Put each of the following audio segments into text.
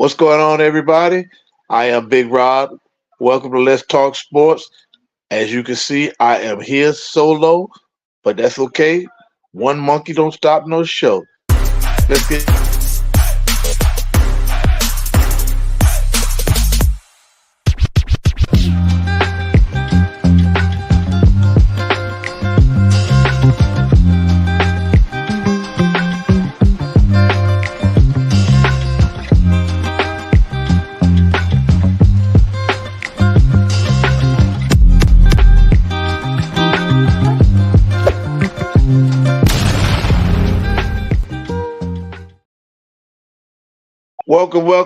What's going on, everybody? I am Big Rod. Welcome to Let's Talk Sports. As you can see, I am here solo, but that's okay. One monkey don't stop no show. Let's get into it.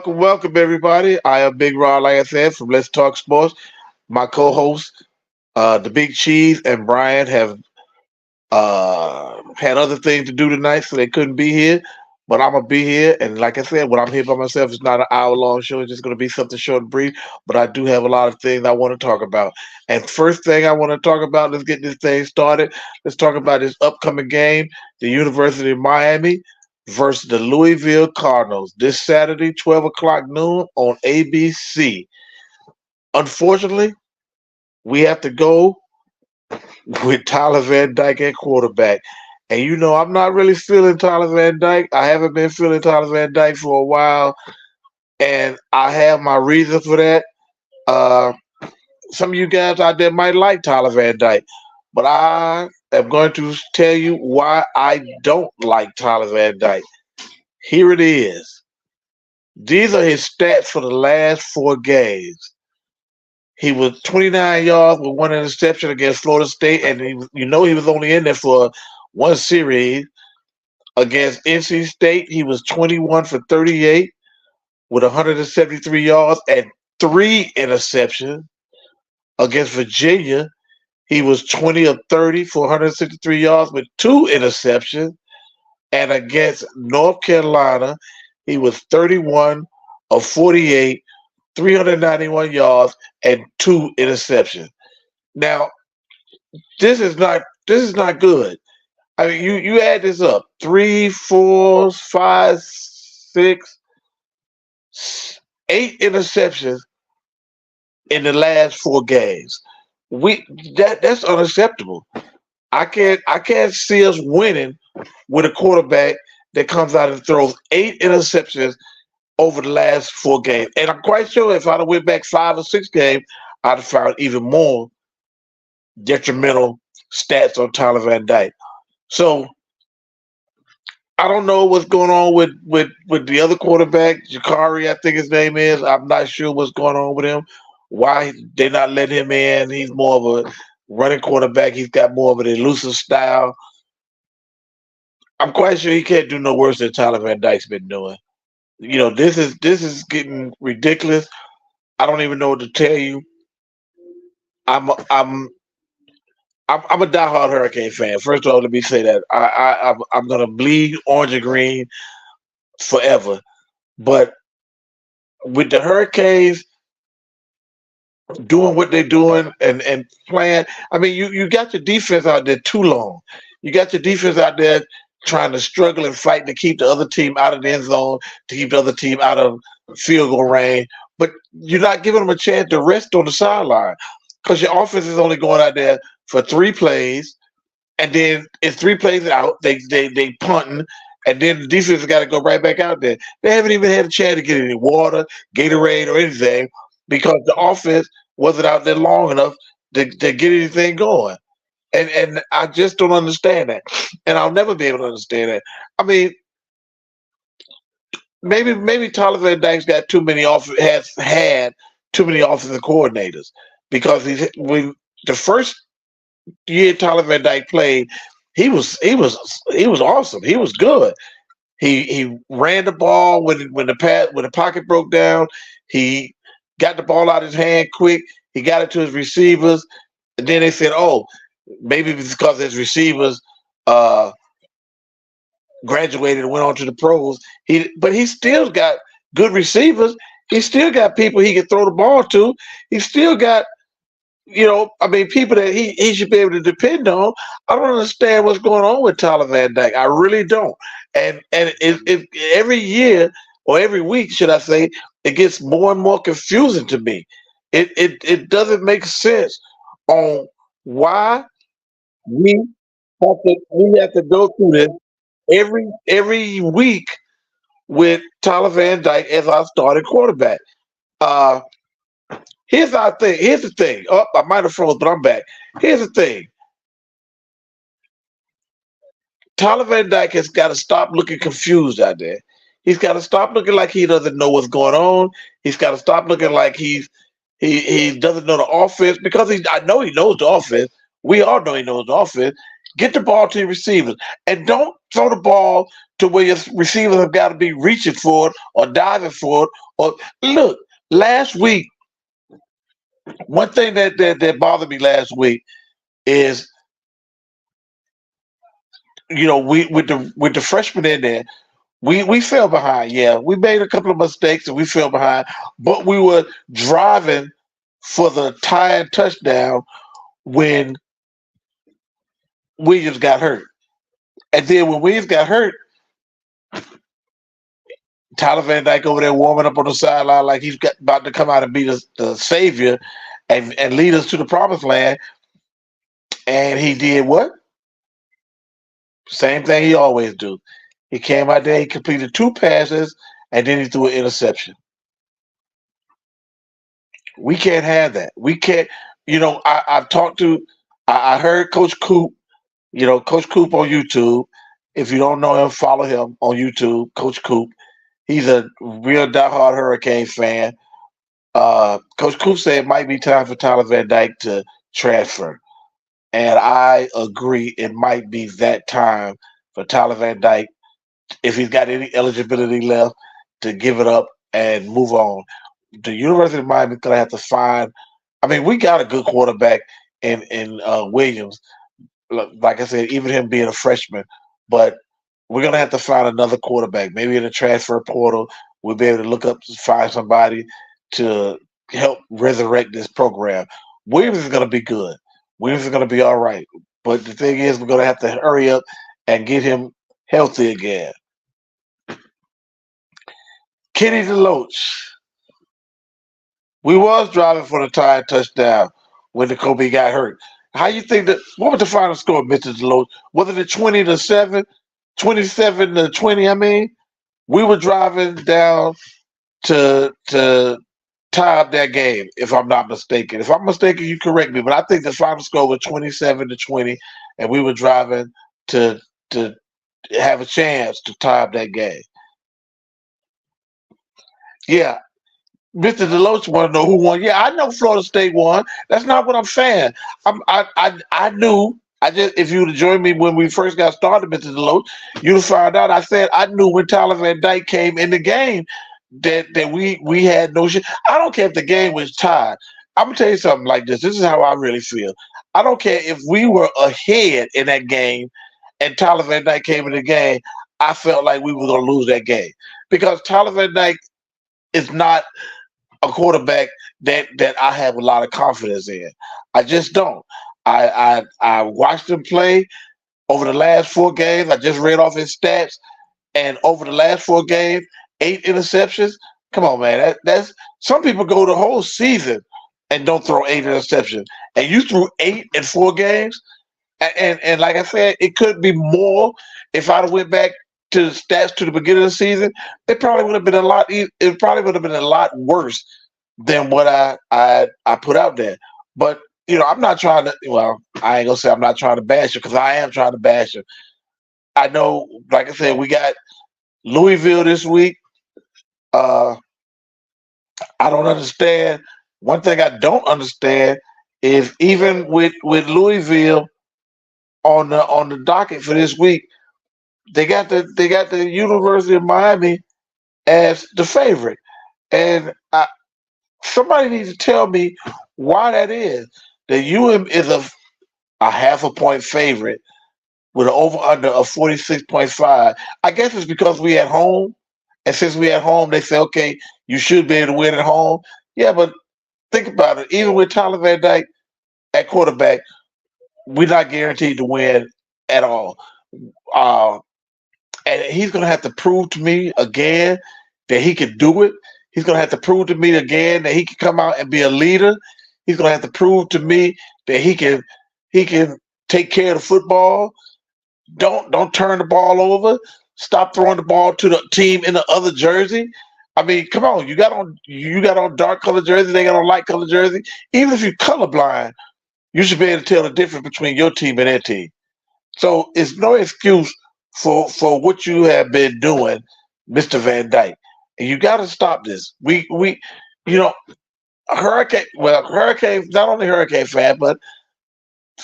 Welcome, everybody. I am Big Rod, like I said, from Let's Talk Sports. My co-hosts, the Big Cheese and Brian, have had other things to do tonight, so they couldn't be here. But I'm gonna be here, and like I said, when I'm here by myself, it's not an hour-long show. It's just gonna be something short and brief. But I do have a lot of things I want to talk about. And first thing I want to talk about, let's get this thing started. Let's talk about this upcoming game, the University of Miami versus the Louisville Cardinals, this Saturday, 12 o'clock noon on ABC. Unfortunately, we have to go with Tyler Van Dyke at quarterback. And I'm not really feeling Tyler Van Dyke. I haven't been feeling Tyler Van Dyke for a while, and I have my reason for that. Uh, some of you guys out there might like Tyler Van Dyke, but I am going to tell you why I don't like Tyler Van Dyke. Here it is. These are his stats for the last four games. He was 29 yards with one interception against Florida State, and he was only in there for one series. Against NC State, he was 21 for 38 with 173 yards and three interceptions. Against Virginia, he was 20 of 30 for 163 yards with two interceptions. And against North Carolina, he was 31 of 48, 391 yards, and two interceptions. Now, this is not good. I mean, you add this up: 3, 4, 5, 6, 8 interceptions in the last four games. That's unacceptable. I can't see us winning with a quarterback that comes out and throws 8 interceptions over the last four games. And I'm quite sure if I'd have went back 5 or 6 games, I'd have found even more detrimental stats on Tyler Van Dyke. So I don't know what's going on with the other quarterback, Jakari, I think his name is. I'm not sure what's going on with him. Why they not letting him in? He's more of a running quarterback. He's got more of an elusive style. I'm quite sure he can't do no worse than Tyler Van Dyke's been doing. This is getting ridiculous. I don't even know what to tell you. I'm I'm I'm a diehard Hurricane fan. First of all, let me say that I'm gonna bleed orange and green forever. But with the Hurricanes doing what they're doing and playing, I mean, you got your defense out there too long. You got your defense out there trying to struggle and fight to keep the other team out of the end zone, to keep the other team out of field goal range. But you're not giving them a chance to rest on the sideline because your offense is only going out there for 3 plays, and then it's 3 plays out. They punting, and then the defense has got to go right back out there. They haven't even had a chance to get any water, Gatorade, or anything because the offense wasn't out there long enough to get anything going. And I just don't understand that, and I'll never be able to understand that. I mean, maybe Tyler Van Dyke's got has had too many offensive coordinators because the first year Tyler Van Dyke played, he was awesome. He was good. He ran the ball when the pocket broke down. He got the ball out of his hand quick. He got it to his receivers, and then they said, "Oh, maybe it's because his receivers graduated and went on to the pros." But he still got good receivers. He still got people he can throw the ball to. He still got people that he should be able to depend on. I don't understand what's going on with Tyler Van Dyke. I really don't. And it every year or every week, should I say, it gets more and more confusing to me. It doesn't make sense on why we we have to go through this every week with Tyler Van Dyke as our starting quarterback. Uh, here's our thing. Here's the thing. Oh, I might have froze, but I'm back. Here's the thing. Tyler Van Dyke has got to stop looking confused out there. He's got to stop looking like he doesn't know what's going on. He's got to stop looking like he doesn't know the offense because I know he knows the offense. We all know he knows the offense. Get the ball to your receivers and don't throw the ball to where your receivers have got to be reaching for it or diving for it. Or look, last week, one thing that bothered me last week is we with the freshmen in there, we fell behind. Yeah, we made a couple of mistakes and we fell behind, but we were driving for the tying touchdown when Williams got hurt. And then when Williams got hurt, Tyler Van Dyke over there warming up on the sideline like about to come out and be the savior and lead us to the promised land. And he did what? Same thing he always do. He came out there, he completed 2 passes, and then he threw an interception. We can't have that. We can't. I've talked to. I heard Coach Coop. Coach Coop on YouTube. If you don't know him, follow him on YouTube, Coach Coop. He's a real diehard Hurricane fan. Coach Coop said it might be time for Tyler Van Dyke to transfer. And I agree it might be that time for Tyler Van Dyke, if he's got any eligibility left, to give it up and move on. The University of Miami is going to have to find. I mean, we got a good quarterback in Williams. Like I said, even him being a freshman, but we're going to have to find another quarterback. Maybe in the transfer portal, we'll be able to look up to find somebody to help resurrect this program. Williams is going to be good. Williams is going to be all right. But the thing is, we're going to have to hurry up and get him healthy again. Kenny DeLoach. We was driving for the tying touchdown when the Kobe got hurt. How you think what was the final score, Mr. DeLoach? Was it 20-7? 27-20, I mean? We were driving down to tie up that game, if I'm not mistaken. If I'm mistaken, you correct me, but I think the final score was 27-20, and we were driving to have a chance to tie up that game. Yeah, Mr. Deloach want to know who won. Yeah, I know Florida State won. That's not what I'm saying. I knew. If you'd have joined me when we first got started, Mr. Deloach, you'd have found out. I said I knew when Tyler Van Dyke came in the game that we had no shit. I don't care if the game was tied. I'm gonna tell you something like this. This is how I really feel. I don't care if we were ahead in that game and Tyler Van Dyke came in the game. I felt like we were gonna lose that game because Tyler Van Dyke is not a quarterback that I have a lot of confidence in. I just don't. I watched him play over the last 4 games. I just read off his stats, and over the last 4 games, 8 interceptions. Come on, man. That's some people go the whole season and don't throw 8 interceptions, and you threw 8 in 4 games. And like I said, it could be more. If I'd have went back to the stats to the beginning of the season, it probably would have been a lot. It probably would have been a lot worse than what I put out there. But I'm not trying to. Well, I ain't gonna say I'm not trying to bash him because I am trying to bash him. I know, like I said, we got Louisville this week. I don't understand. One thing I don't understand is even with Louisville on the docket for this week, they got the University of Miami as the favorite, and somebody needs to tell me why that is. The UM is a half a point favorite with an over under of 46.5. I guess it's because we at home, and since we at home, they say, okay, you should be able to win at home. Yeah, but think about it. Even with Tyler Van Dyke at quarterback, we're not guaranteed to win at all. And he's going to have to prove to me again that he can do it. He's gonna have to prove to me again that he can come out and be a leader. He's gonna have to prove to me that he can take care of the football. Don't turn the ball over. Stop throwing the ball to the team in the other jersey. I mean, come on. You got on dark color jersey. They got on light color jersey. Even if you're colorblind, you should be able to tell the difference between your team and their team. So it's no excuse for what you have been doing, Mr. Van Dyke. And you got to stop this. We you know Hurricane. Well, Hurricane, not only Hurricane fan, but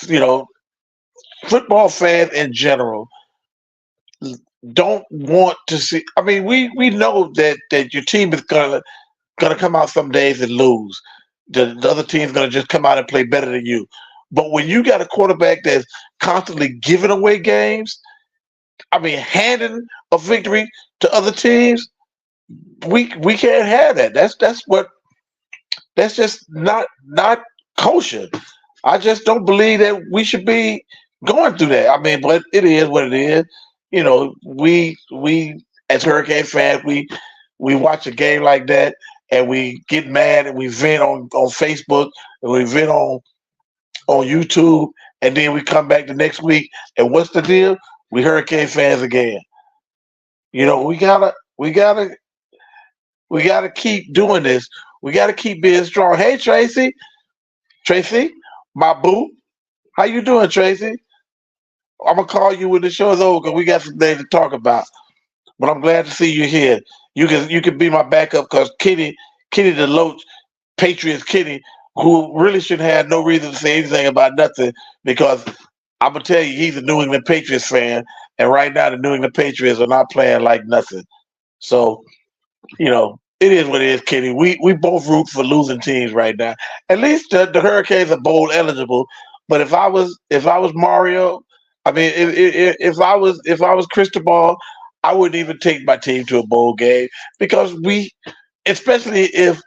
you know football fans in general don't want to see. I mean, we know that your team is gonna come out some days and lose. The other team's gonna just come out and play better than you. But when you got a quarterback that's constantly giving away games, I mean, handing a victory to other teams, we can't have that. That's just not kosher. I just don't believe that we should be going through that. I mean, but it is what it is. We as Hurricane fans, we watch a game like that and we get mad and we vent on Facebook and we vent on YouTube, and then we come back the next week and what's the deal? We Hurricane fans again. We gotta keep doing this. We gotta keep being strong. Hey Tracy, my boo, how you doing, Tracy? I'm gonna call you when the show is over because we got some things to talk about. But I'm glad to see you here. You can be my backup because Kitty the Loach, Patriots Kitty, who really should have no reason to say anything about nothing because I'm gonna tell you he's a New England Patriots fan, and right now the New England Patriots are not playing like nothing. So it is what it is, Kitty. We both root for losing teams right now. At least the Hurricanes are bowl eligible. But if I was Mario, I mean, if I was Cristobal, I wouldn't even take my team to a bowl game because especially if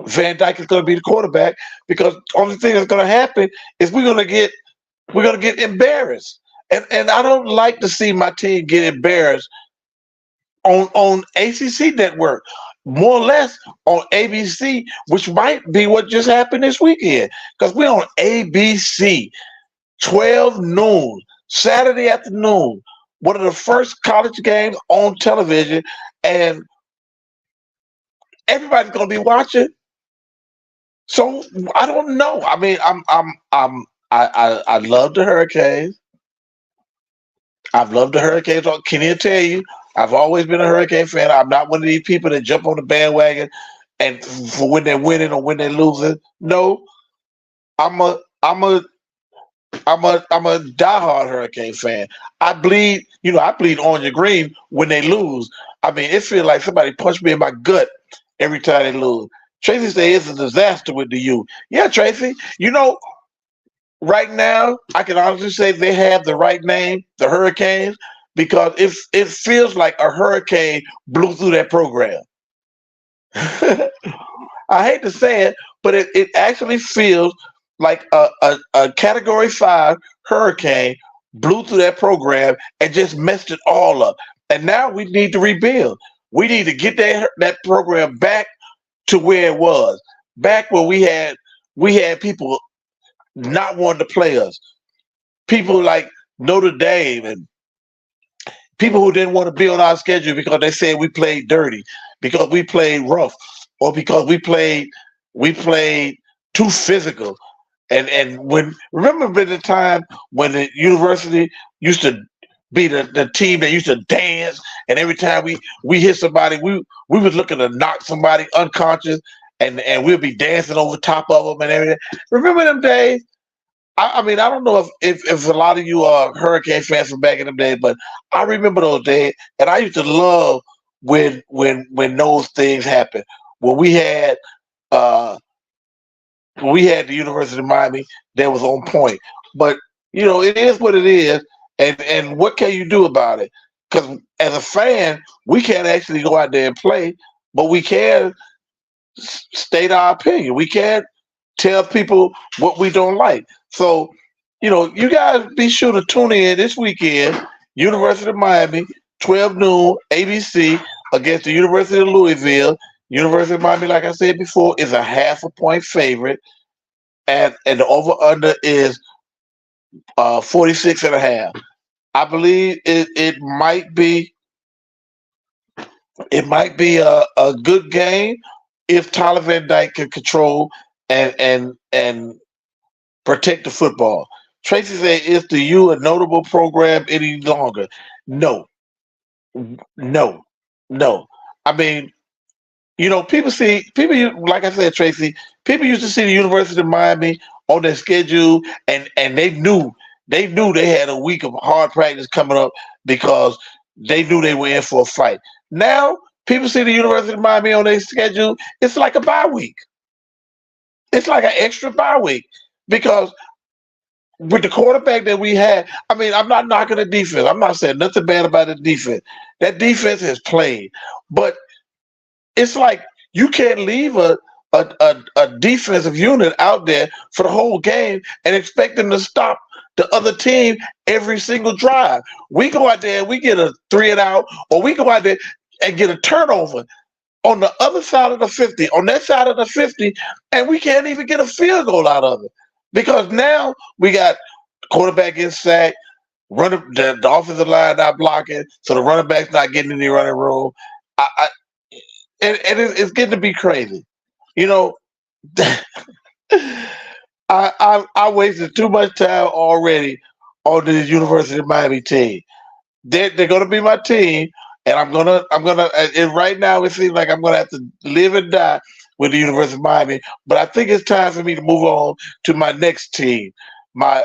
Van Dyke is going to be the quarterback, because the only thing that's going to happen is we're going to get embarrassed, and I don't like to see my team get embarrassed on ACC network, more or less on ABC, which might be what just happened this weekend because we're on ABC. 12 noon, Saturday afternoon, one of the first college games on television, and everybody's gonna be watching. So I don't know. I mean, I love the Hurricanes. I've loved the Hurricanes. Kenny will tell you, I've always been a Hurricane fan. I'm not one of these people that jump on the bandwagon and for when they're winning or when they're losing. No, I'm a I'm a I'm a diehard Hurricane fan. I bleed orange and green when they lose. I mean, it feels like somebody punched me in my gut every time they lose. Tracy says it's a disaster with the U. Yeah, Tracy. Right now, I can honestly say they have the right name, the Hurricanes, because it feels like a hurricane blew through that program. I hate to say it, but it actually feels like a Category 5 hurricane blew through that program and just messed it all up. And now we need to rebuild. We need to get that program back to where it was, back where we had people not wanting to play us, people like Notre Dame and people who didn't want to be on our schedule because they said we played dirty, because we played rough, or because we played too physical. And when remember the time when the university used to be the team that used to dance, and every time we hit somebody, we was looking to knock somebody unconscious, and we'll be dancing over top of them and everything. Remember them days? I mean, I don't know if a lot of you are Hurricane fans from back in the day, but I remember those days, and I used to love when those things happened. When uh, we had the University of Miami that was on point. But it is what it is, and what can you do about it? Because as a fan, we can't actually go out there and play, but we can state our opinion. We can't tell people what we don't like. So, you guys be sure to tune in this weekend, University of Miami, 12 noon, ABC, against the University of Louisville. University of Miami, like I said before, is a half a point favorite, and the over under is 46 and a half. I believe it might be a good game if Tyler Van Dyke can control and protect the football. Tracy said, "Is the U a notable program any longer?" No, no, no. I mean, like I said, Tracy, people used to see the University of Miami on their schedule, and they knew they had a week of hard practice coming up because they knew they were in for a fight. Now, people see the University of Miami on their schedule. It's like a bye week. It's like an extra bye week because with the quarterback that we had, I mean, I'm not knocking the defense. I'm not saying nothing bad about the defense. That defense has played, but it's like you can't leave a defensive unit out there for the whole game and expect them to stop the other team every single drive. We go out there and we get a 3-and-out, or we go out there and get a turnover on the other side of the 50, on that side of the 50, and we can't even get a field goal out of it. Because now we got quarterback in sack, the offensive line not blocking, so the running back's not getting any running room. I, and it's getting to be crazy. You know, I wasted too much time already on this University of Miami team. They're gonna be my team, and I'm gonna and right now it seems like I'm gonna have to live and die with the University of Miami. But I think it's time for me to move on to my next team, my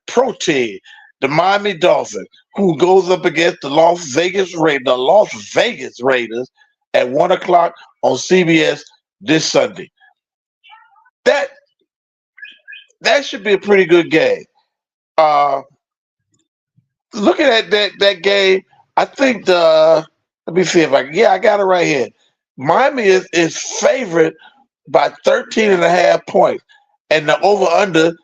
pro team, the Miami Dolphins, who goes up against the Las Vegas Raiders at 1 o'clock on CBS this Sunday. That that should be a pretty good game. Uh, Looking at that game, I think let me see if I got it right here. Miami is favored by 13 and a half points, and the over under,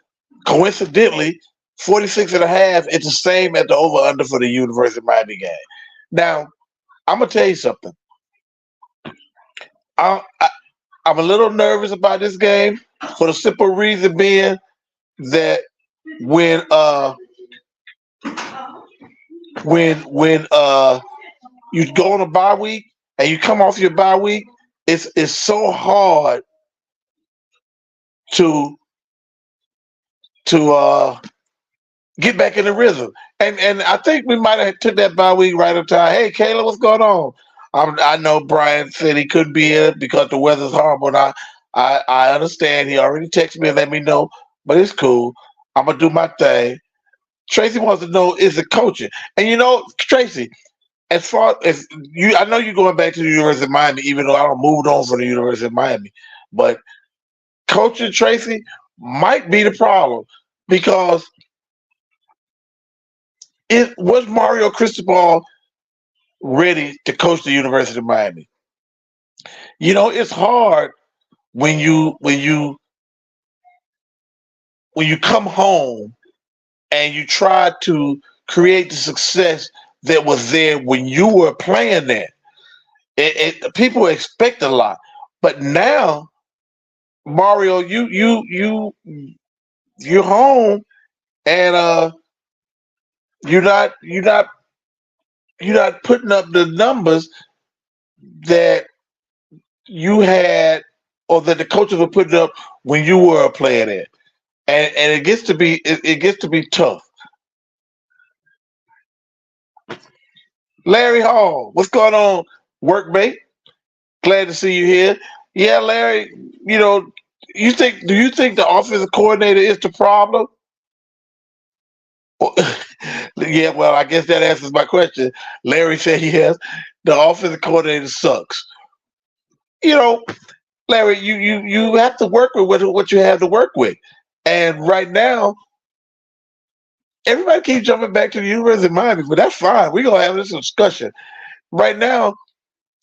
coincidentally, 46 and a half is the same as the over under for the University of Miami game. Now, I'm gonna tell you something. I, I, I'm a little nervous about this game for the simple reason being that when uh when you go on a bye week and you come off your bye week, it's so hard to to get back in the rhythm. And I think we might have took that bye week right up time. Hey, Kayla, what's going on? I know Brian said he couldn't be here because the weather's horrible, and I understand. He already texted me and let me know, but it's cool. I'm gonna do my thing. Tracy wants to know, is it coaching? And Tracy, as far as you, I know you're going back to the University of Miami, even though I don't moved on from the University of Miami. But coaching, Tracy, might be the problem because it was Mario Cristobal ready to coach the University of Miami. It's hard when you come home and you try to create the success that was there when you were playing there. People expect a lot, but now, Mario, you're home, and you're not putting up the numbers that you had or that the coaches were putting up when you were a player there, and it gets to be tough. Larry Hall, what's going on, workmate? Glad to see you here. Yeah, Larry. You know, do you think the offensive coordinator is the problem? Yeah, well, I guess that answers my question. Larry said yes. The offensive coordinator sucks. You know, Larry, you have to work with what you have to work with. And right now, everybody keeps jumping back to the University of Miami, but that's fine. We're gonna have this discussion. Right now,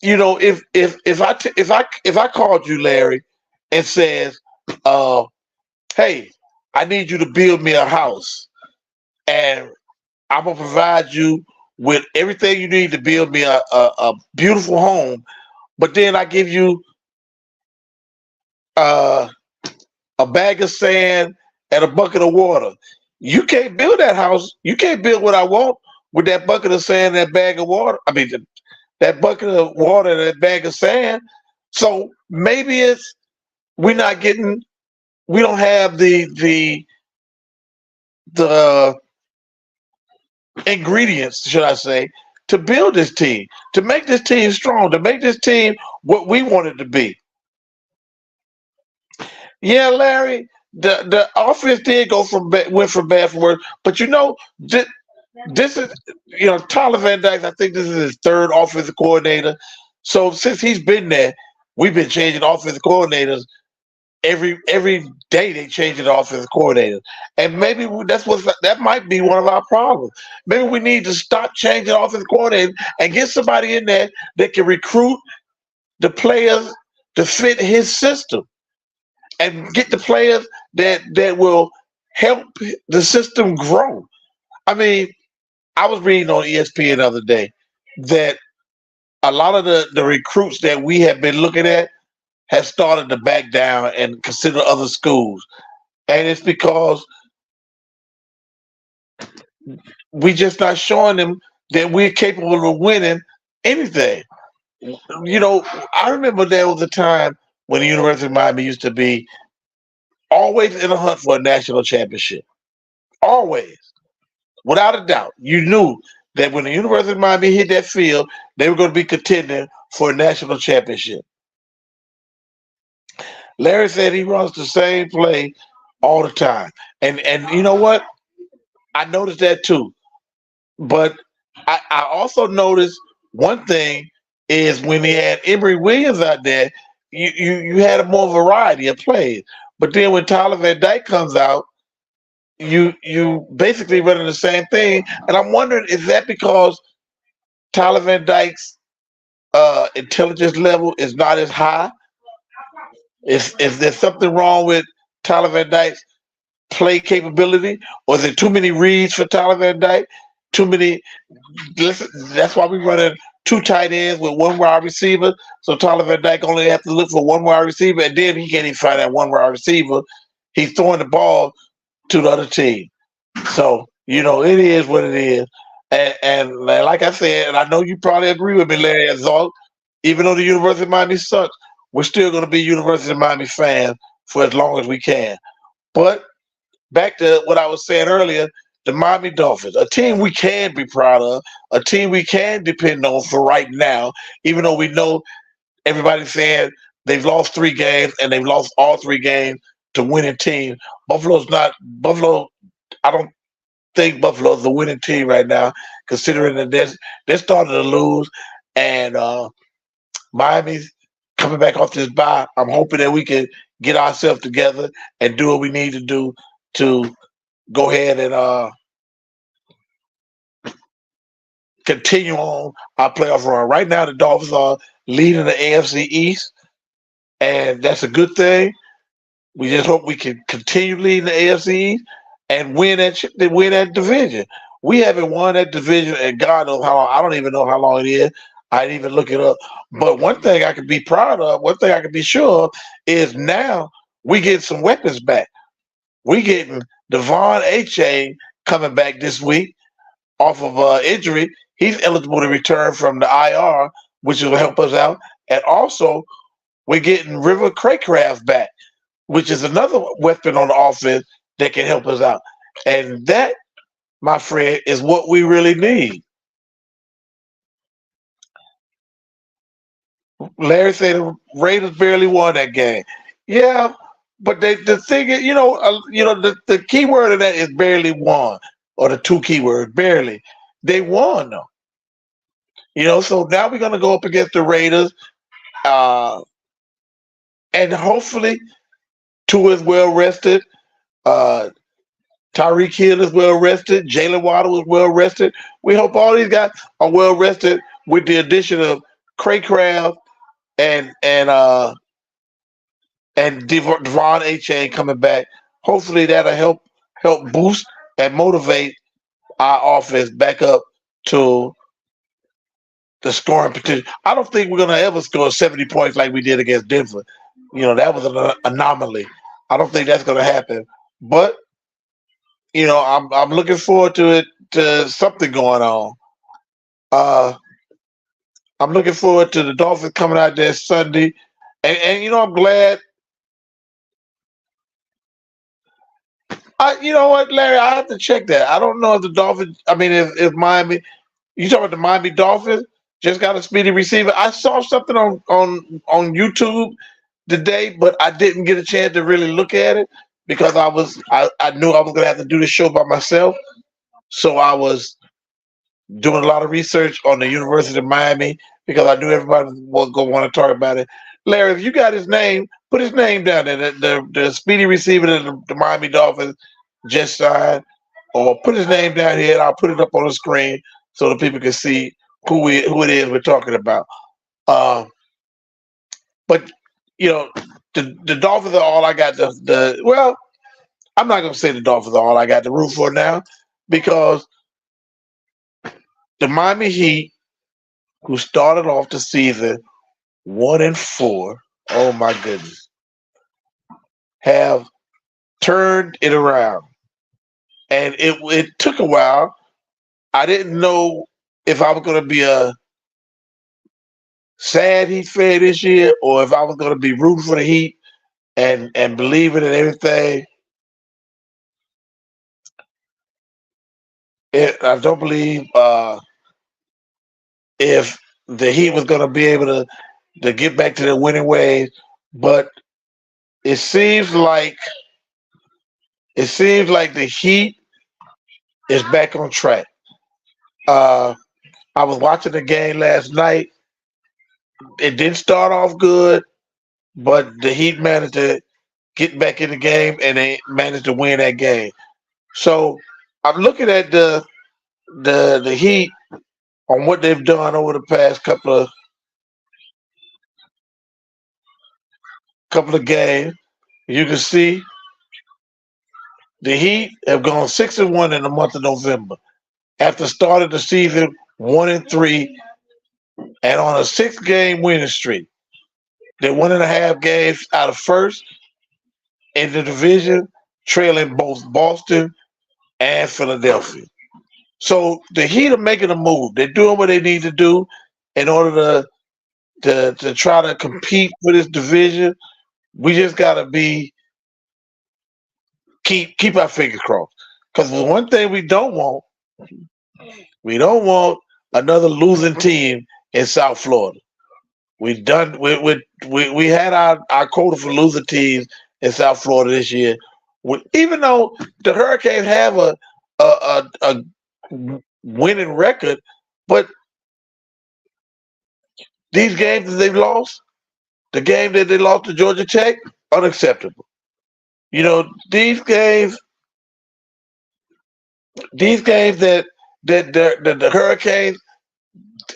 if I called you, Larry, and says, uh, hey, I need you to build me a house, and I'm gonna provide you with everything you need to build me a beautiful home, but then I give you uh, a bag of sand and a bucket of water. You can't build that house. You can't build what I want with that bucket of sand and that bag of water. I mean, that bucket of water and that bag of sand. So maybe it's we're not getting. We don't have the ingredients, should I say, to build this team, to make this team strong, to make this team what we want it to be. Yeah, Larry, the offense did go went from bad for worse, but this is Tyler Van Dyke. I think this is his third offensive coordinator. So since he's been there, we've been changing offensive coordinators every day. They change the offensive coordinator, and maybe that might be one of our problems. Maybe we need to stop changing offensive coordinator and get somebody in there that can recruit the players to fit his system, and get the players that will help the system grow. I mean, I was reading on ESPN the other day that a lot of the recruits that we have been looking at have started to back down and consider other schools. And it's because we just not showing them that we're capable of winning anything. I remember there was a time when the University of Miami used to be always in a hunt for a national championship. Always. Without a doubt. You knew that when the University of Miami hit that field, they were going to be contending for a national championship. Larry said he runs the same play all the time. And you know what? I noticed that too. But I also noticed one thing is when he had Emory Williams out there, you had a more variety of plays. But then when Tyler Van Dyke comes out, you basically running the same thing. And I'm wondering, is that because Tyler Van Dyke's intelligence level is not as high? Is there something wrong with Tyler Van Dyke's play capability, or is it too many reads for Tyler Van Dyke? Too many. That's why we running two tight ends with one wide receiver. So Tyler Van Dyke only have to look for one wide receiver, and then he can't even find that one wide receiver. He's throwing the ball to the other team. So it is what it is. And like I said, and I know you probably agree with me, Larry, as all, even though the University of Miami sucks, we're still going to be University of Miami fans for as long as we can. But back to what I was saying earlier, the Miami Dolphins, a team we can be proud of, a team we can depend on for right now, even though we know everybody's saying they've lost 3 games and they've lost all 3 games to winning teams. Buffalo. I don't think Buffalo's the winning team right now, considering that they're starting to lose, and Miami's coming back off this bye. I'm hoping that we can get ourselves together and do what we need to do to go ahead and continue on our playoff run. Right now, the Dolphins are leading the AFC East, and that's a good thing. We just hope we can continue leading the AFC East and win that division. We haven't won that division, and God knows how long. I don't even know how long it is. I didn't even look it up. But one thing I can be proud of, one thing I can be sure of, is now we get some weapons back. We getting Devon Achane coming back this week off of injury. He's eligible to return from the IR, which will help us out. And also, we're getting River Craycraft back, which is another weapon on the offense that can help us out. And that, my friend, is what we really need. Larry said the Raiders barely won that game. Yeah, but the thing is, the key word of that is barely won, or the 2 keywords, barely. They won though. So now we're gonna go up against the Raiders, and hopefully Tua is well rested. Tyreek Hill is well rested. Jalen Waddle is well rested. We hope all these guys are well rested with the addition of Craycraft and Devon Achane coming back. Hopefully that'll help boost and motivate our offense back up to the scoring potential. I don't think we're gonna ever score 70 points like we did against Denver. That was an anomaly. I don't think that's gonna happen. But I'm looking forward to it to something going on. Uh, I'm looking forward to the Dolphins coming out there Sunday, and I'm glad. You know what, Larry? I have to check that. I don't know if the Dolphins. I mean, if Miami, you talking about the Miami Dolphins just got a speedy receiver. I saw something on YouTube today, but I didn't get a chance to really look at it because I knew I was gonna have to do the show by myself. So I was doing a lot of research on the University of Miami because I knew everybody was going to want to talk about it. Larry, if you got his name, put his name down there. The speedy receiver that the Miami Dolphins just signed, or put his name down here, and I'll put it up on the screen so the people can see who it is we're talking about. Uh, but the Dolphins are all I got. Well, I'm not going to say the Dolphins are all I got to root for now because the Miami Heat, who started off the season 1-4, oh my goodness, have turned it around. And it took a while. I didn't know if I was going to be a sad Heat fan this year or if I was going to be rooting for the Heat and believing in everything. I don't believe if the Heat was going to be able to get back to their winning ways, but it seems like the Heat is back on track. I was watching the game last night. It didn't start off good, but the Heat managed to get back in the game and they managed to win that game. So I'm looking at the Heat on what they've done over the past couple of games. You can see the Heat have gone 6-1 in the month of November after starting the season 1-3 and on a 6-game winning streak. They're 1.5 games out of first in the division, trailing both Boston and Philadelphia. So the Heat are making a move. They're doing what they need to do in order to try to compete for this division. We just gotta keep our fingers crossed. Because the one thing we don't want another losing team in South Florida. We had our quota for losing teams in South Florida this year. Even though the Hurricanes have a winning record, but these games that they've lost, the game that they lost to Georgia Tech, unacceptable. These games that the Hurricanes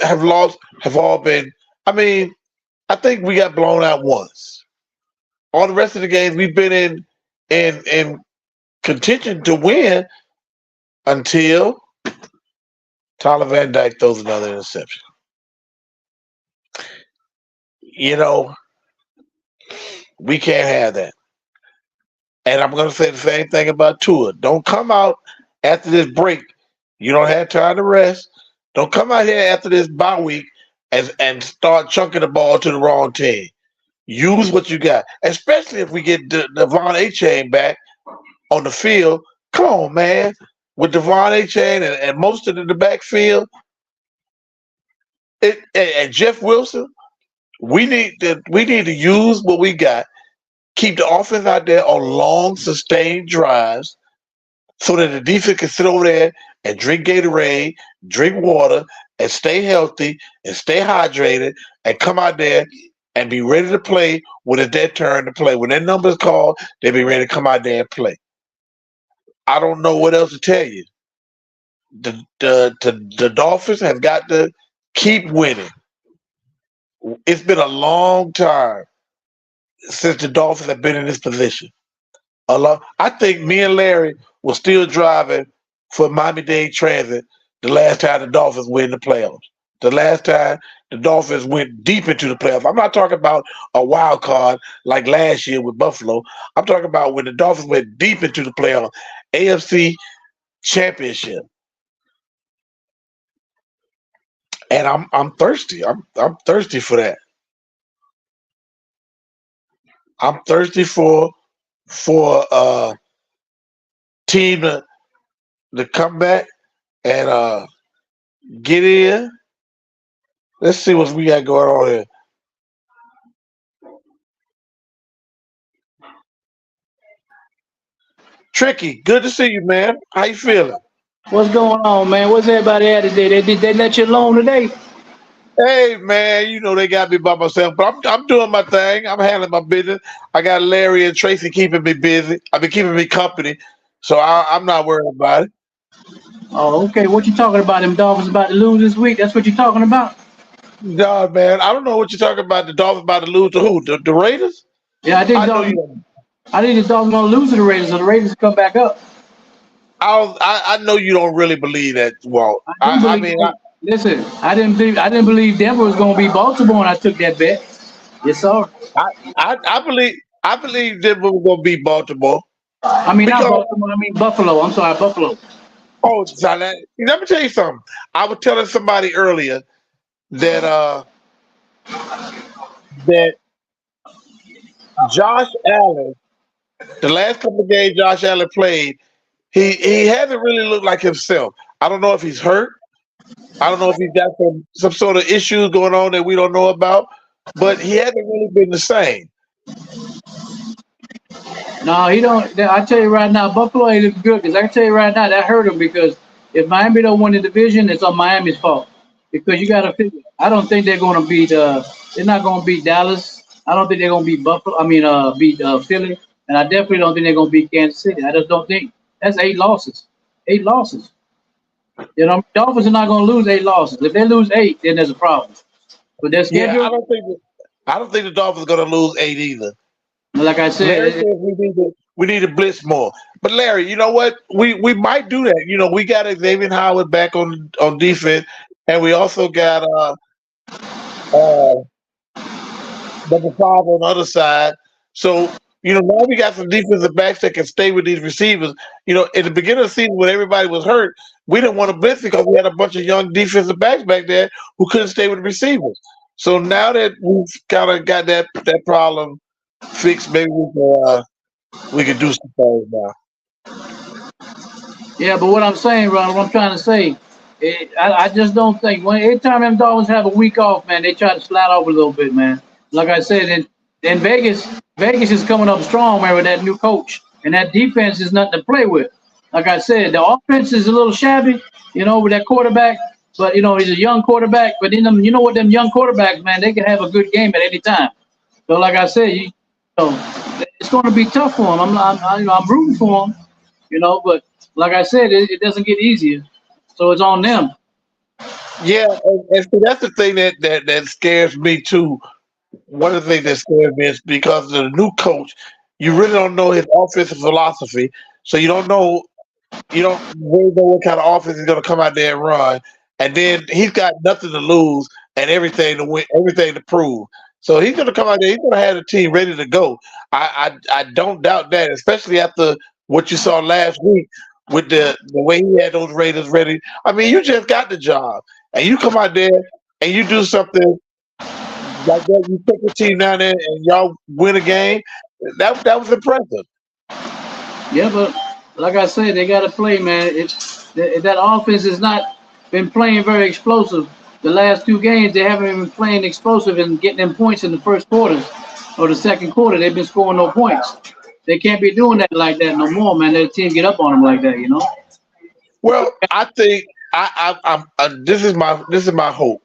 have lost have all been. I mean, I think we got blown out once. All the rest of the games we've been in contention to win until Tyler Van Dyke throws another interception. We can't have that. And I'm going to say the same thing about Tua. Don't come out after this break. You don't have time to rest. Don't come out here after this bye week and start chunking the ball to the wrong team. Use what you got, especially if we get Devon Achane back on the field. Come on, man. With Devon Achane and most of the backfield, and Jeff Wilson, we need to use what we got. Keep the offense out there on long, sustained drives so that the defense can sit over there and drink Gatorade, drink water, and stay healthy and stay hydrated and come out there and be ready to play when it's their turn to play. When their number's called, they'll be ready to come out there and play. I don't know what else to tell you. The Dolphins have got to keep winning. It's been a long time since the Dolphins have been in this position. I think me and Larry were still driving for Miami-Dade Transit the last time the Dolphins win the playoffs. The last time the Dolphins went deep into the playoffs. I'm not talking about a wild card like last year with Buffalo. I'm talking about when the Dolphins went deep into the playoffs, AFC Championship. And I'm thirsty. I'm thirsty for that. I'm thirsty for team to come back and get in. Let's see what we got going on here. Tricky, good to see you, man. How you feeling? What's going on, man? What's everybody at today? Did they let you alone today? Hey, man, you know they got me by myself, but I'm doing my thing. I'm handling my business. I got Larry and Tracy keeping me busy. I've been keeping me company, so I'm not worried about it. Oh, okay. What you talking about? Them Dolphins about to lose this week? That's what you talking about? No, man, I don't know what you're talking about. The Dolphins about to lose to who? The Raiders? Yeah, I think I know Dolphins. you. I think the Dolphins gonna lose to the Raiders, so the Raiders come back up. I know you don't really believe that, Walt. I do I believe. mean, Listen, I didn't believe Denver was gonna be Baltimore, and I took that bet. Yes, sir. I believe Denver was gonna beat Baltimore I mean, not because Baltimore. I mean Buffalo. I'm sorry, Buffalo. let me tell you something. I was telling somebody earlier that that Josh Allen, the last couple of games Josh Allen played, he hasn't really looked like himself. I don't know if he's hurt. I don't know if he's got some sort of issues going on that we don't know about, but he hasn't really been the same. No, he don't. I tell you right now, Buffalo ain't looking good because I can tell you right now that hurt him because if Miami don't win the division, it's on Miami's fault. Because you got to figure, I don't think they're going to beat. They're not going to beat Dallas. I don't think they're going to beat Buffalo. I mean, beat Philly, and I definitely don't think they're going to beat Kansas City. I just don't think that's 8 losses. 8 losses. You know, Dolphins are not going to lose 8 losses. If they lose 8, then there's a problem. But their Yeah, schedule, I don't think the Dolphins are going to lose 8 either. like I Larry said, says we need to blitz more. But Larry, you know what? We might do that. You know, we got Xavier Howard back on defense, and we also got uh number 5 on the other side. So you know now we got some defensive backs that can stay with these receivers. You know, in the beginning of the season when everybody was hurt, we didn't want to blitz because we had a bunch of young defensive backs back there who couldn't stay with the receivers. So now that we've kind of got that problem fixed, maybe we can do some things now. yeah, but what I'm saying, Ron, what I'm trying to say, I just don't think when every time them Dolphins have a week off, man, they try to slide off a little bit, man. Like I said, in Vegas is coming up strong, man, with that new coach, and that defense is nothing to play with. Like I said, the offense is a little shabby, you know, with that quarterback, but you know he's a young quarterback. But in them, you know what, them young quarterbacks, man, they can have a good game at any time. So, like I said, it's going to be tough for him. I'm rooting for him, you know, but like I said, it doesn't get easier. So it's on them. Yeah, and see, that's the thing that scares me too. One of the things that scares me is because of the new coach, you really don't know his offensive philosophy, so you don't really know what kind of offense he's going to come out there and run. And then he's got nothing to lose and everything to win, everything to prove. So he's going to come out there. He's going to have the team ready to go. I don't doubt that, especially after what you saw last week with the way he had those Raiders ready. I mean, you just got the job, and you come out there and you do something like that. You take your team down there and y'all win a game. That was impressive. Yeah, but like I said, they got to play, man. That offense has not been playing very explosive. The last 2 games, they haven't been playing explosive and getting them points in the first quarters or the second quarter. They've been scoring no points. They can't be doing that like that no more, man. Their team get up on them like that, you know. Well, I think I'm this is my hope.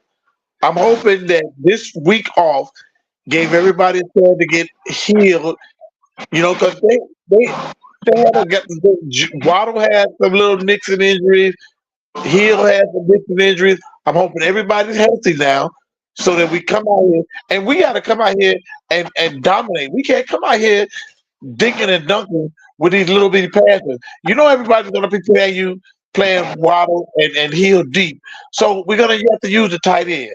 I'm hoping that this week off gave everybody a chance to get healed. You know, because they had a get Waddle had some little nicks and injuries. Hill has some nicks and injuries. I'm hoping everybody's healthy now, so that we come out here and we got to come out here and dominate. We can't come out here dinking and dunking with these little bitty passes. You know, everybody's going to be playing you playing Waddle and Hill deep. So we're gonna have to use the tight end.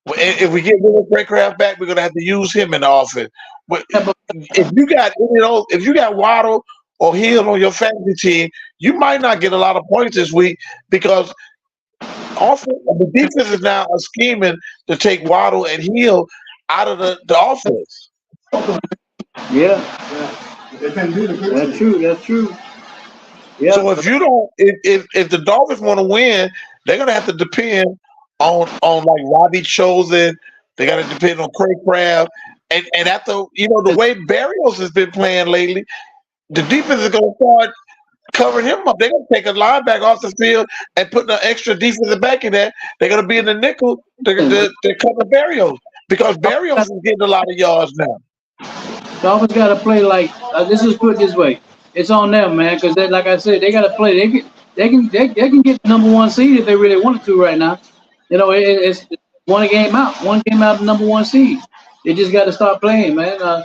If we get Willis Craycraft back, we're gonna have to use him in the offense. But if you got if you got Waddle or Hill on your fantasy team, you might not get a lot of points this week because the defense is now scheming to take Waddle and Hill out of the offense. Yeah. That's true. That's true. Yeah. So if you don't, if the Dolphins want to win, they're gonna have to depend on like Robbie Chosen. They got to depend on Craycraft, and after the way Berrios has been playing lately, the defense is gonna start covering him up. They're gonna take a linebacker off the field and put an extra defensive back in there. They're gonna be in the nickel to cover Berrios because Berrios is getting a lot of yards now. Dolphins got to play like this is put this way. It's on them, man, because like I said, they got to play. They can get the number one seed if they really wanted to right now. It's one game out of the number one seed. They just got to start playing, man. I'm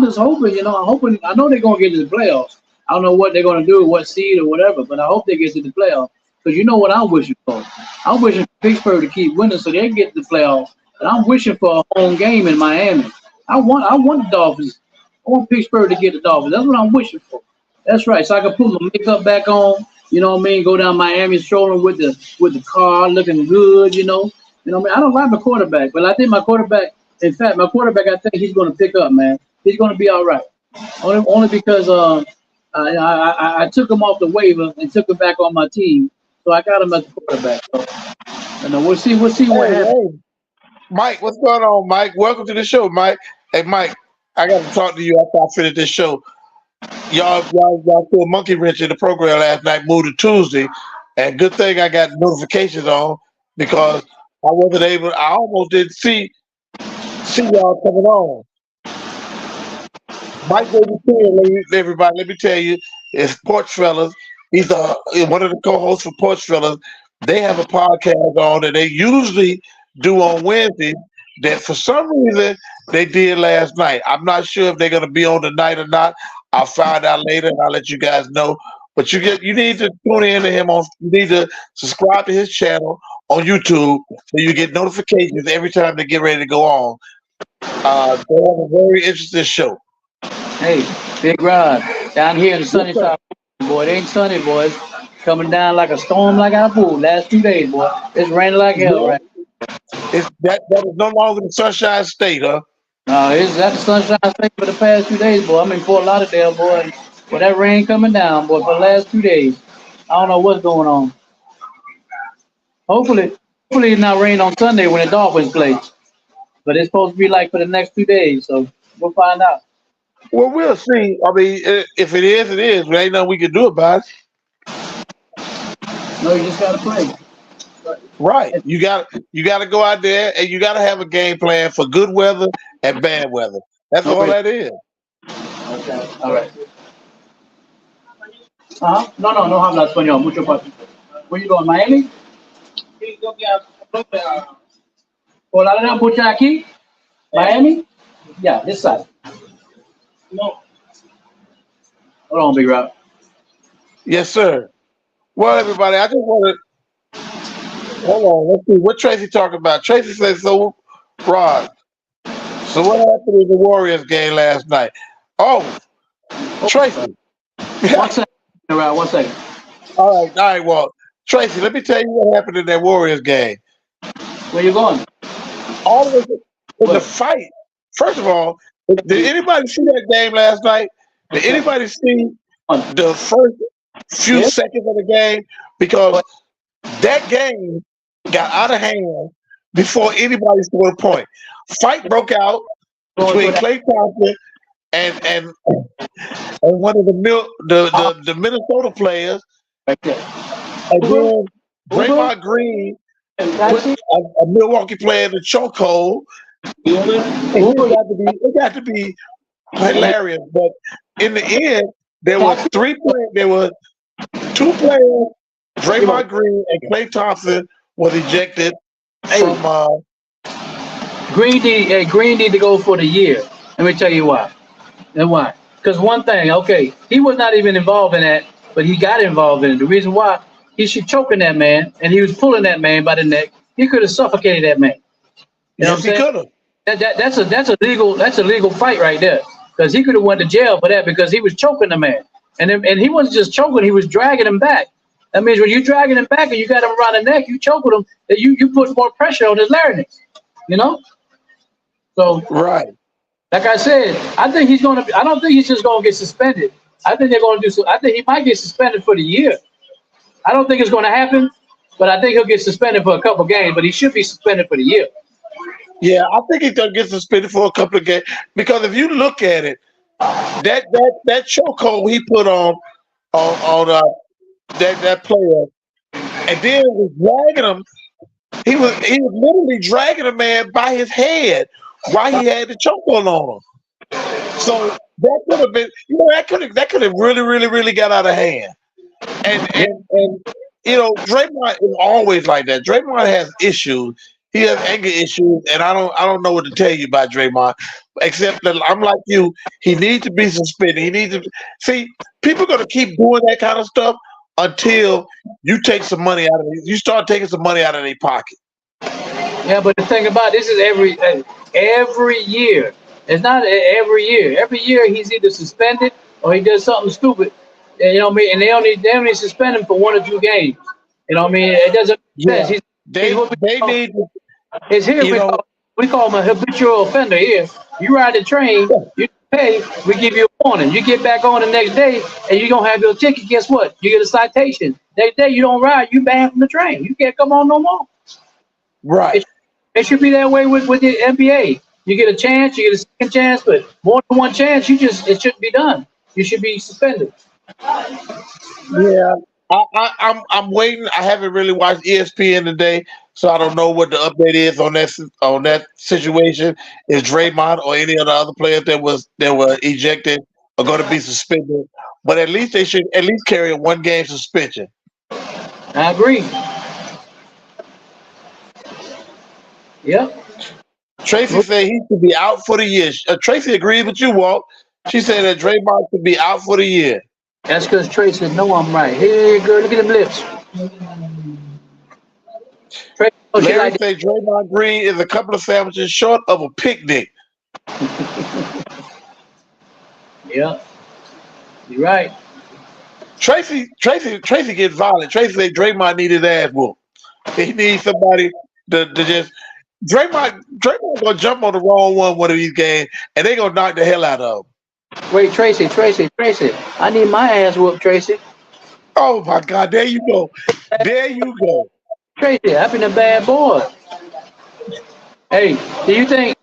just hoping. I know they're gonna get to the playoffs. I don't know what they're gonna do, what seed or whatever, but I hope they get to the playoffs. Because you know what I'm wishing for? I'm wishing for Pittsburgh to keep winning so they can get to the playoffs. And I'm wishing for a home game in Miami. I want the Dolphins. I want Pittsburgh to get the Dolphins. That's what I'm wishing for. That's right. So I can put my makeup back on. You know what I mean? Go down Miami strolling with the car, looking good. You know what I mean? I don't like my quarterback, but I think my quarterback. In fact, I think he's going to pick up, man. He's going to be all right. Only because I took him off the waiver and took him back on my team, so I got him as a quarterback. So, we'll see what happens. Hey, Mike, what's going on, Mike? Welcome to the show, Mike. Hey, Mike, I got to talk to you after I finish this show. Y'all threw a monkey wrench in the program last night, moved to Tuesday, and good thing I got notifications on because I wasn't able. I almost didn't see y'all coming on. Mike Davis, everybody, let me tell you, it's Porch Fellas. He's one of the co-hosts for Porch Fellas. They have a podcast on that they usually do on Wednesday that for some reason they did last night. I'm not sure if they're going to be on tonight or not. I'll find out later and I'll let you guys know. But you need to tune in to him you need to subscribe to his channel on YouTube so you get notifications every time they get ready to go on. They have a very interesting show. Hey, Big Rod, down here in the sunny side, boy, it ain't sunny, boys. Coming down like a storm like our pool last 2 days, boy. It's raining like hell, right? That is no longer the Sunshine State, huh? No, that's the Sunshine State for the past 2 days, boy. I'm in Fort Lauderdale, boy. With that rain coming down, boy, for the last 2 days. I don't know what's going on. Hopefully it's not rain on Sunday when the Dolphins play. But it's supposed to be like for the next 2 days, so we'll find out. Well, we'll see. I mean, if it is, it is. There ain't nothing we can do about it. No, you just gotta play. Right. You got to go out there and you got to have a game plan for good weather and bad weather. That's all that is. Okay. All right. No habla español. Mucho fácil. Where you going, Miami? Por la arena pucha aquí? Miami? Yeah, this side. No. Hold on, Big Rob. Yes, sir. Well, everybody, I just want to hold on. Let's see what Tracy talking about. Tracy says, "So, Rod. So what happened in the Warriors game last night?" Oh, Tracy. 1 second, Rod. 1 second. All right. Well, Tracy, let me tell you what happened in that Warriors game. Where you going? All of it in the fight. First of all, did anybody see that game last night? Did anybody see the first few seconds of the game? Because that game got out of hand before anybody scored a point. Fight broke out between Klay Thompson and one of the Minnesota players. And then Draymond Green put a Milwaukee player in the chokehold. It got to be hilarious, but in the end, there were two players. Draymond Green and Klay Thompson was ejected from. Green need to go for the year. Let me tell you why. And why? Because one thing, okay, he was not even involved in that, but he got involved in it. The reason why he should choking that man, and he was pulling that man by the neck. He could have suffocated that man. You know Yes, he what I'm could have. saying? That's a legal fight right there, because he could have went to jail for that because he was choking the man, and he wasn't just choking, he was dragging him back. That means when you're dragging him back and you got him around the neck, you choking him, that you put more pressure on his larynx. You know. So Right. like I said, I think he's gonna. I don't think he's just gonna get suspended. I think they're gonna do so. I think he might get suspended for the year. I don't think it's gonna happen, but I think he'll get suspended for a couple games. But he should be suspended for the year. Yeah, I think he's gonna get suspended for a couple of games because if you look at it, that chokehold he put on that player, and then was dragging him. He was literally dragging a man by his head while he had the chokehold on him. So that could have been, that could have really got out of hand. And Draymond is always like that. Draymond has issues. He has anger issues, and I don't know what to tell you about Draymond, except that I'm like you. He needs to be suspended. He needs to see. People are gonna keep doing that kind of stuff until you take some money out of it. You start taking some money out of their pocket. Yeah, but the thing about this is every year. It's not every year. Every year he's either suspended or he does something stupid. And, you know what I mean? And they only suspend him for 1 or 2 games. You know what I mean? It doesn't make sense. They need. It's here. We call him a habitual offender here. You ride the train, you pay, we give you a warning. You get back on the next day and you're going to have your ticket. Guess what? You get a citation. Next day you don't ride, you banned from the train. You can't come on no more. Right. It should be that way with the NBA. You get a chance, you get a second chance, but more than one chance, it shouldn't be done. You should be suspended. Yeah. I'm waiting. I haven't really watched ESPN today, so I don't know what the update is on that situation. Is Draymond or any of the other players that were ejected are going to be suspended? But at least they should at least carry a 1-game suspension. I agree. Yep. Tracy said he should be out for the year. Tracy agrees with you, Walt. She said that Draymond should be out for the year. That's because Tracy know I'm right. Hey, girl, look at them lips. Larry say Draymond Green is a couple of sandwiches short of a picnic. Yeah, you're right. Tracy gets violent. Tracy say Draymond need his ass whooped. He needs somebody to just. Draymond gonna jump on the wrong one of these games, and they gonna knock the hell out of him. Wait, Tracy. I need my ass whooped, Tracy. Oh my God! There you go. Tracy, I've been a bad boy. Hey, do you think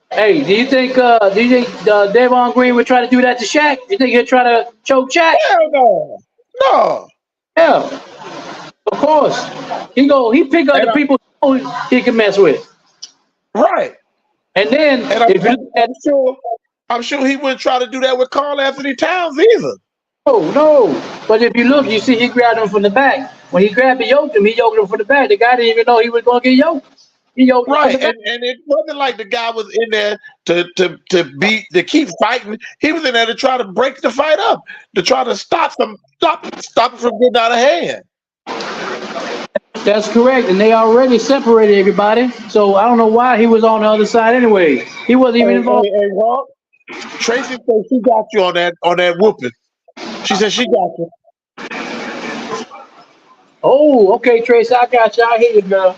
Davon Green would try to do that to Shaq? You think he'll try to choke Shaq? Hell no. No. Yeah. Of course. He pick up the people he can mess with. Right. And then I'm sure he wouldn't try to do that with Karl Anthony Towns either. No. But if you look, you see he grabbed him from the back. When he grabbed and yoked him, he yoked him from the back. The guy didn't even know he was going to get yoked. He yoked him. Right, and it wasn't like the guy was in there to keep fighting. He was in there to try to break the fight up, to try to stop it from getting out of hand. That's correct, and they already separated everybody. So I don't know why he was on the other side anyway. He wasn't even involved. Hey, Walt, Tracy said she got you on that whooping. She said she got you. Oh, okay, Tracy, I got you. I hear you, girl.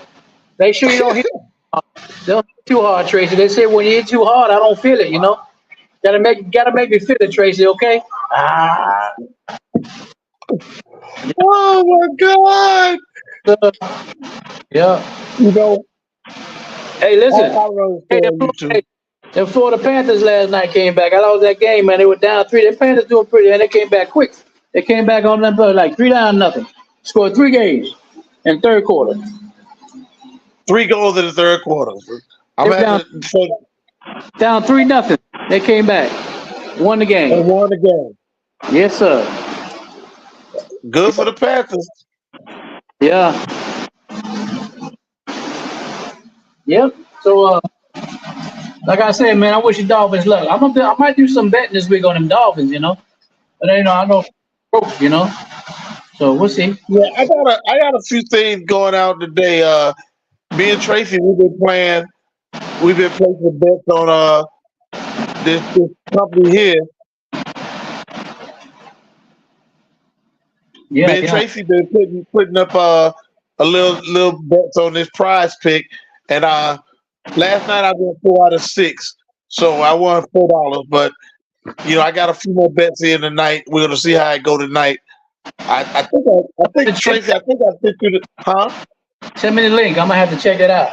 Make sure you don't hit too hard, Tracy. They say when you hit too hard, I don't feel it. You know, gotta make me feel it, Tracy. Okay. Oh my God. Yeah. You know. Hey, listen. The Florida Panthers last night came back. I lost that game, man. They were down 3. The Panthers doing pretty, and they came back quick. They came back on them like 3-0. Scored 3 games in third quarter. 3 goals in the third quarter. Down 3-0. They came back. Won the game. They won the game. Yes, sir. Good for the Panthers. Yeah. Yep. So, like I said, man, I wish the Dolphins luck. I might do some betting this week on them Dolphins, you know. But I know, you know. So we'll see. Yeah, I got a few things going out today. Me and Tracy, we've been placing bets on this company here. Yeah, Me and yeah. Tracy been putting up a little bets on this prize pick, and last night I went 4 out of 6, so I won $4. But I got a few more bets in tonight. We're gonna see how it go tonight. I think Tracy, I think I sent you Send me the link. I'm gonna have to check that out.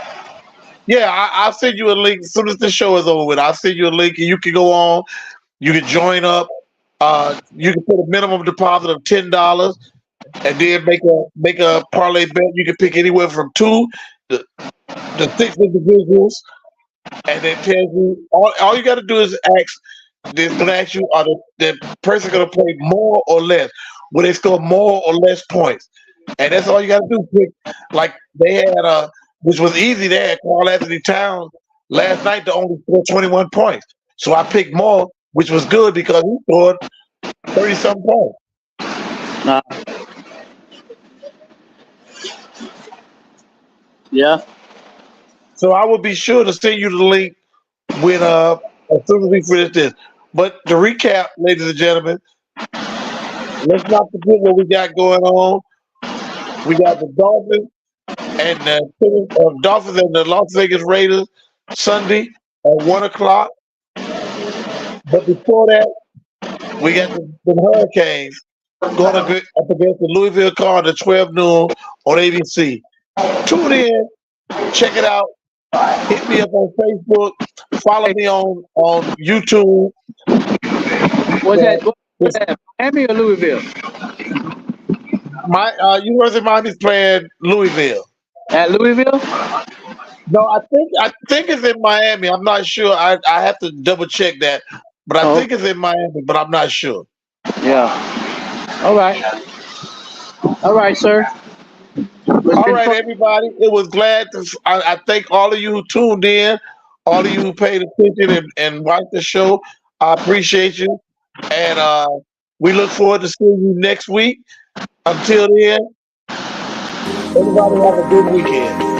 Yeah, I'll send you a link as soon as the show is over with. I'll send you a link and you can go on. You can join up. You can put a minimum deposit of $10 and then make a parlay bet. You can pick anywhere from 2 to 6 individuals, and then tell you all you got to do is ask. They're gonna ask you, are the person gonna play more or less? Will they score more or less points? And that's all you got to do. Pick, like they had which was easy. They had Carl Anthony Towns last night to only score 21 points. So I picked more, which was good because he scored 30-something points. Yeah. So I will be sure to send you the link when as soon as we finish this. But to recap, ladies and gentlemen, let's not forget what we got going on. We got the Dolphins and the Las Vegas Raiders Sunday at 1:00. But before that, we got the Hurricanes going up against the Louisville Cardinals at 12 noon on ABC. Tune in, check it out. Hit me up on Facebook. Follow me on YouTube. What's that? Miami or Louisville? University of Miami's playing Louisville. At Louisville? No, I think it's in Miami. I'm not sure. I have to double check that, but I think it's in Miami, but I'm not sure. Yeah. All right, sir. All right, everybody. It was glad to. I thank all of you who tuned in, all of you who paid attention and watched the show. I appreciate you, and we look forward to seeing you next week. Until then, everybody have a good weekend.